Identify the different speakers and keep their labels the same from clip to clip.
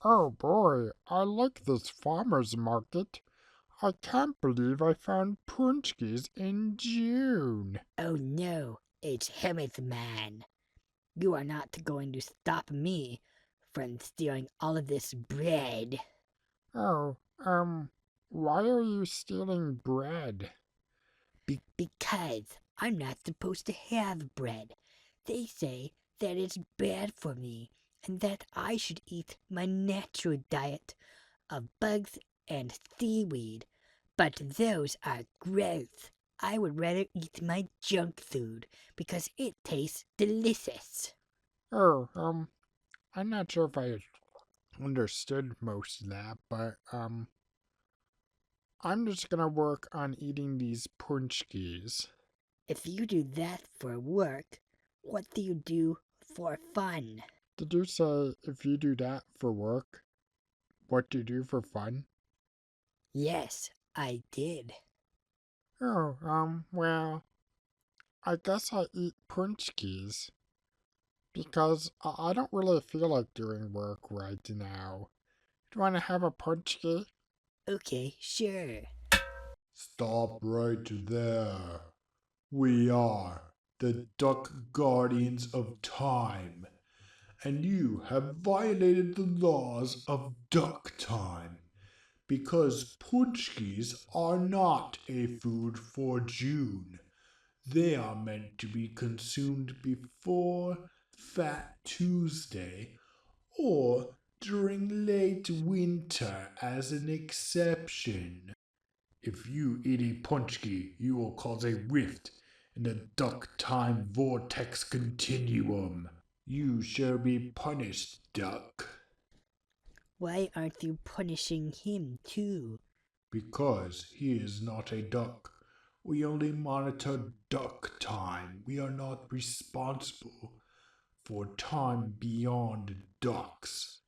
Speaker 1: Oh boy, I like this farmer's market. I can't believe I found punchkis in June.
Speaker 2: Oh no, it's Hermit Man. You are not going to stop me from stealing all of this bread.
Speaker 1: Oh, why are you stealing bread?
Speaker 2: Because I'm not supposed to have bread. They say that it's bad for me and that I should eat my natural diet of bugs and seaweed. But those are gross. I would rather eat my junk food because it tastes delicious.
Speaker 1: Oh, I'm not sure if I understood most of that, but, I'm just gonna work on eating these punchkis.
Speaker 2: If you do that for work, what do you do for fun?
Speaker 1: Did you say if you do that for work, what do you do for fun?
Speaker 2: Yes, I did.
Speaker 1: Oh, well, I guess I eat punchkis because I don't really feel like doing work right now. Do you want to have a punchki?
Speaker 2: Okay, sure.
Speaker 3: Stop right there. We are the Duck Guardians of Time, and you have violated the laws of Duck Time because punchkis are not a food for June. They are meant to be consumed before Fat Tuesday or during late winter as an exception. If you eat a punchki, you will cause a rift in the duck time vortex continuum. You shall be punished, duck,
Speaker 2: Why aren't you punishing him too?
Speaker 3: because he is not a duck. We only monitor duck time. We are not responsible for time beyond ducks.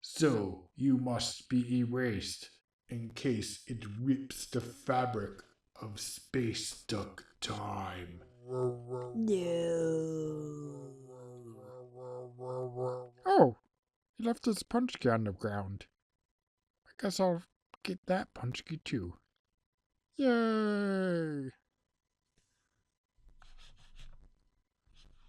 Speaker 3: So you must be erased in case it rips the fabric of space duck time.
Speaker 2: No.
Speaker 1: Oh, he left his punchki on the ground. I guess I'll get that punchki too. Yay!